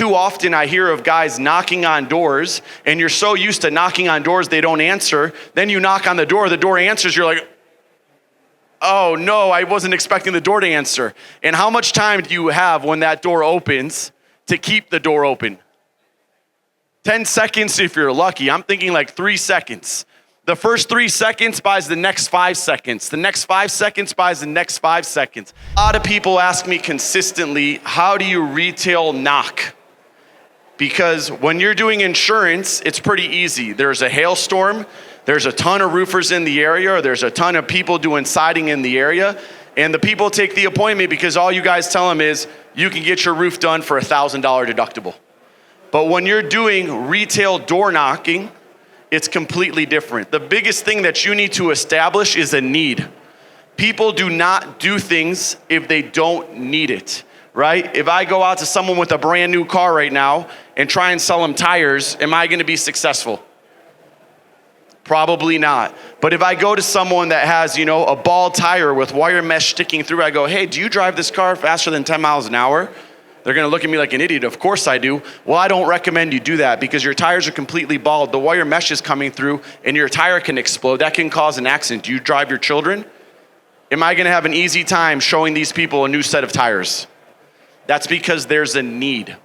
Too often I hear of guys knocking on doors, and you're so used to knocking on doors they don't answer. Then you knock on the door answers, you're like, oh no, I wasn't expecting the door to answer. And how much time do you have when that door opens to keep the door open? 10 seconds if you're lucky. I'm thinking like 3 seconds. The first 3 seconds buys the next 5 seconds. The next 5 seconds buys the next 5 seconds. A lot of people ask me consistently, how do you retail knock? Because when you're doing insurance, it's pretty easy. There's a hailstorm, there's a ton of roofers in the area, or there's a ton of people doing siding in the area, and the people take the appointment because all you guys tell them is, you can get your roof done for $1,000 deductible. But when you're doing retail door knocking, it's completely different. The biggest thing that you need to establish is a need. People do not do things if they don't need it, right? If I go out to someone with a brand new car right now and try and sell them tires, am I gonna be successful? Probably not. But if I go to someone that has, a ball tire with wire mesh sticking through, I go, hey, do you drive this car faster than 10 miles an hour? They're gonna look at me like an idiot. Of course I do. Well, I don't recommend you do that because your tires are completely bald. The wire mesh is coming through and your tire can explode. That can cause an accident. Do you drive your children? Am I gonna have an easy time showing these people a new set of tires? That's because there's a need.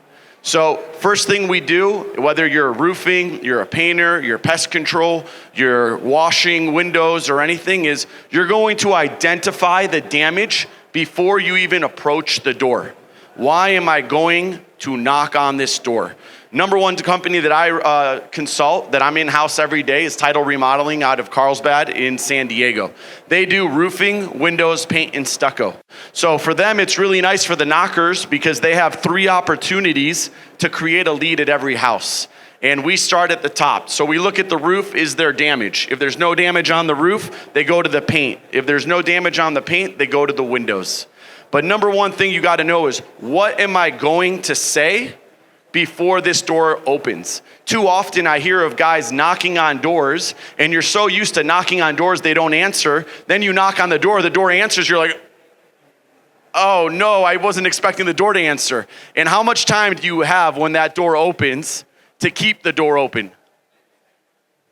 So first thing we do, whether you're roofing, you're a painter, you're pest control, you're washing windows or anything, is you're going to identify the damage before you even approach the door. Why am I going to knock on this door? Number one company that I consult, that I'm in-house every day, is Title Remodeling out of Carlsbad in San Diego. They do roofing, windows, paint, and stucco. So for them, it's really nice for the knockers because they have 3 opportunities to create a lead at every house. And we start at the top. So we look at the roof, is there damage? If there's no damage on the roof, they go to the paint. If there's no damage on the paint, they go to the windows. But number one thing you gotta know is, what am I going to say before this door opens? Too often I hear of guys knocking on doors, and you're so used to knocking on doors they don't answer. Then you knock on the door answers, you're like, oh no, I wasn't expecting the door to answer. And how much time do you have when that door opens to keep the door open?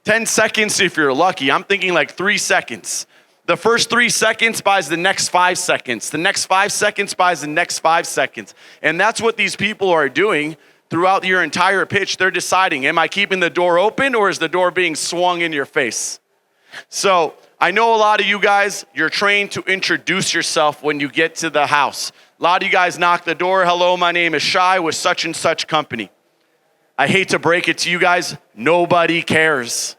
10 seconds if you're lucky. I'm thinking like 3 seconds. The first 3 seconds buys the next 5 seconds. The next 5 seconds buys the next 5 seconds. And that's what these people are doing throughout your entire pitch. They're deciding, am I keeping the door open or is the door being swung in your face? So I know a lot of you guys, you're trained to introduce yourself when you get to the house. A lot of you guys knock the door. Hello, my name is Shai with such and such company. I hate to break it to you guys, nobody cares.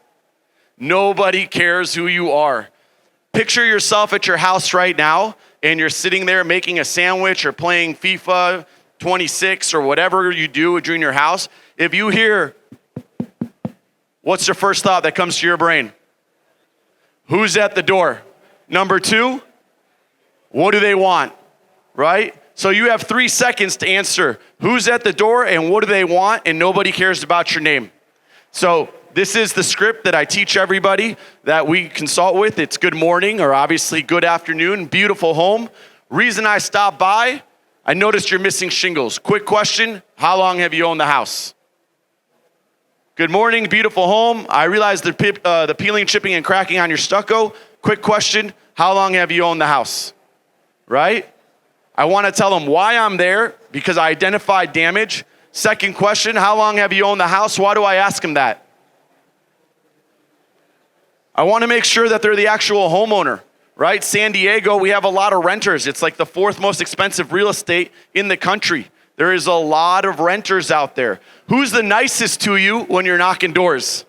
Nobody cares who you are. Picture yourself at your house right now, and you're sitting there making a sandwich or playing FIFA 26 or whatever you do during your house. If you hear, what's your first thought that comes to your brain? Who's at the door? Number 2, what do they want, right? So you have 3 seconds to answer who's at the door and what do they want, and nobody cares about your name. So this is the script that I teach everybody that we consult with. It's good morning, or obviously good afternoon, beautiful home. Reason I stopped by, I noticed you're missing shingles. Quick question, how long have you owned the house? Good morning, beautiful home. I realize the peeling, chipping, and cracking on your stucco. Quick question, how long have you owned the house? Right? I want to tell them why I'm there, because I identified damage. Second question, how long have you owned the house? Why do I ask them that? I want to make sure that they're the actual homeowner, right? San Diego, we have a lot of renters. It's like the 4th most expensive real estate in the country. There is a lot of renters out there. Who's the nicest to you when you're knocking doors?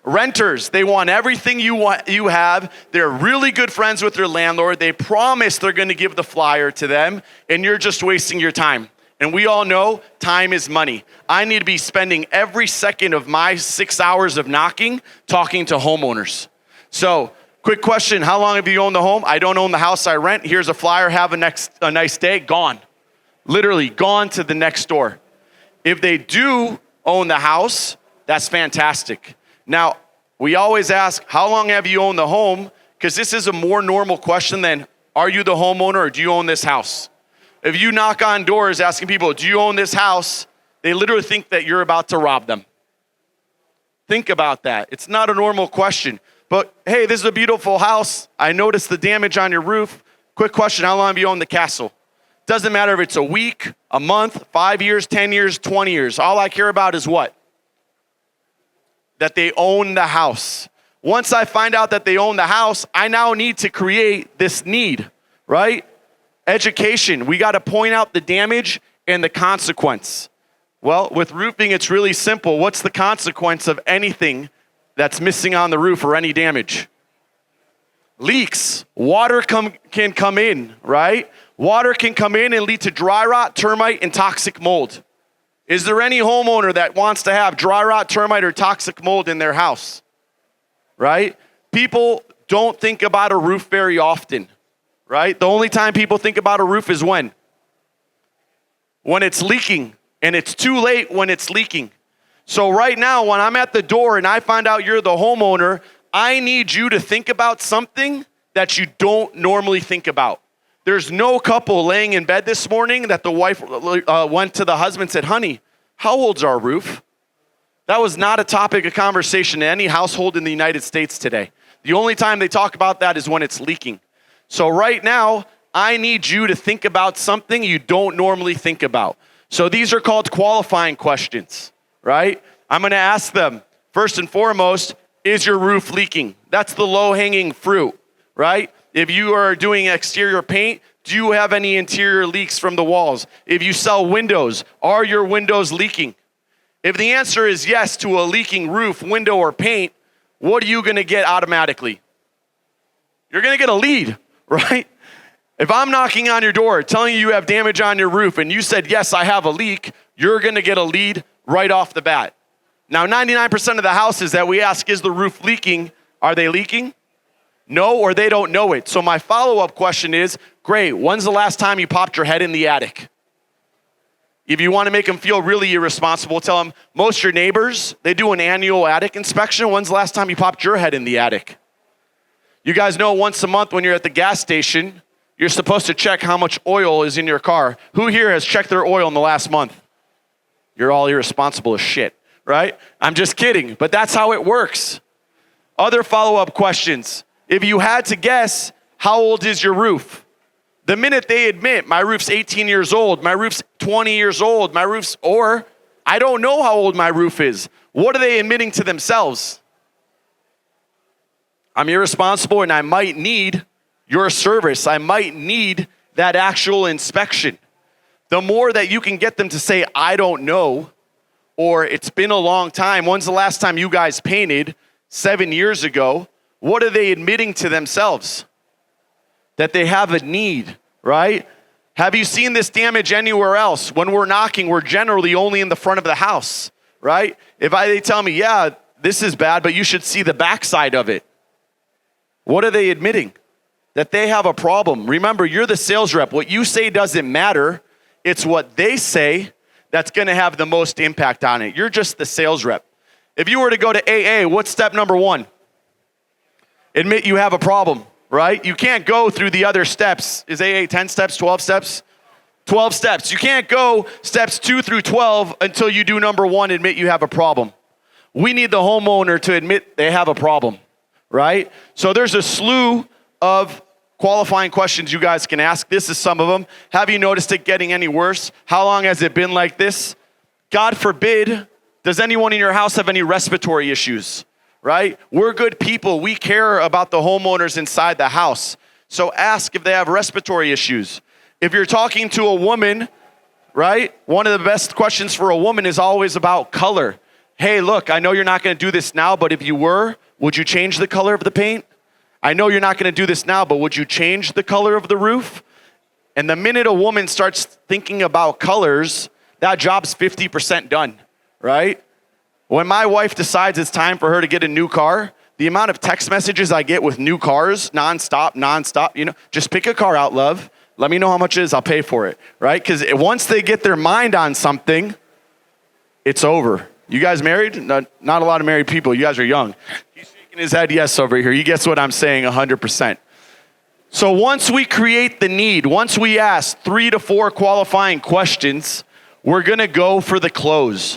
Renters. They want everything you have. They're really good friends with their landlord. They promise they're going to give the flyer to them, and you're just wasting your time. And we all know time is money. I need to be spending every second of my 6 hours of knocking talking to homeowners. So, quick question, how long have you owned the home? I don't own the house, I rent. Here's a flyer, have a nice day, gone. Literally gone to the next door. If they do own the house, that's fantastic. Now, we always ask, how long have you owned the home? Because this is a more normal question than, are you the homeowner or do you own this house? If you knock on doors asking people, do you own this house? They literally think that you're about to rob them. Think about that. It's not a normal question. But hey, this is a beautiful house. I noticed the damage on your roof. Quick question, how long have you owned the castle? Doesn't matter if it's a week, a month, 5 years, 10 years, 20 years. All I care about is what? That they own the house. Once I find out that they own the house, I now need to create this need, right? Education, we got to point out the damage and the consequence. Well, with roofing, it's really simple. What's the consequence of anything that's missing on the roof or any damage? Leaks. Water can come in, right? Water can come in and lead to dry rot, termite, and toxic mold. Is there any homeowner that wants to have dry rot, termite, or toxic mold in their house? Right? People don't think about a roof very often, right? The only time people think about a roof is when? When it's leaking. And it's too late when it's leaking. So right now, when I'm at the door and I find out you're the homeowner, I need you to think about something that you don't normally think about. There's no couple laying in bed this morning that the wife went to the husband and said, honey, how old's our roof? That was not a topic of conversation in any household in the United States today. The only time they talk about that is when it's leaking. So right now, I need you to think about something you don't normally think about. So these are called qualifying questions, right? I'm going to ask them, first and foremost, is your roof leaking? That's the low-hanging fruit, right? If you are doing exterior paint, do you have any interior leaks from the walls? If you sell windows, are your windows leaking? If the answer is yes to a leaking roof, window, or paint, what are you going to get automatically? You're going to get a lead, right? If I'm knocking on your door telling you have damage on your roof and you said, yes, I have a leak, you're going to get a lead right off the bat. Now, 99% of the houses that we ask, is the roof leaking? Are they leaking? No, or they don't know it. So my follow-up question is, great, when's the last time you popped your head in the attic? If you want to make them feel really irresponsible, tell them, most of your neighbors, they do an annual attic inspection. When's the last time you popped your head in the attic? You guys know once a month when you're at the gas station, you're supposed to check how much oil is in your car. Who here has checked their oil in the last month? You're all irresponsible as shit, right? I'm just kidding, but that's how it works. Other follow-up questions. If you had to guess, how old is your roof? The minute they admit, my roof's 18 years old, my roof's 20 years old, or I don't know how old my roof is, what are they admitting to themselves? I'm irresponsible and I might need your service. I might need that actual inspection. The more that you can get them to say, I don't know, or it's been a long time. When's the last time you guys painted? 7 years ago. What are they admitting to themselves? That they have a need, right? Have you seen this damage anywhere else? When we're knocking, we're generally only in the front of the house, right? If they tell me, yeah, this is bad, but you should see the backside of it. What are they admitting? That they have a problem. Remember, you're the sales rep. What you say doesn't matter. It's what they say that's going to have the most impact on it. You're just the sales rep. If you were to go to AA, what's step number 1? Admit you have a problem, right? You can't go through the other steps. Is AA 10 steps, 12 steps? 12 steps. You can't go steps 2 through 12 until you do number 1, admit you have a problem. We need the homeowner to admit they have a problem, right? So there's a slew of qualifying questions you guys can ask. This is some of them. Have you noticed it getting any worse? How long has it been like this? God forbid, does anyone in your house have any respiratory issues? Right? We're good people. We care about the homeowners inside the house. So ask if they have respiratory issues. If you're talking to a woman, right? One of the best questions for a woman is always about color. Hey, look, I know you're not going to do this now, but if you were, would you change the color of the paint? I know you're not going to do this now, but would you change the color of the roof? And the minute a woman starts thinking about colors, that job's 50% done, right? When my wife decides it's time for her to get a new car, the amount of text messages I get with new cars, nonstop, just pick a car out, love. Let me know how much it is, I'll pay for it, right? Because once they get their mind on something, it's over. You guys married? Not a lot of married people. You guys are young. He's shaking his head yes over here. He gets what I'm saying 100%. So once we create the need, once we ask 3 to 4 qualifying questions, we're gonna go for the close.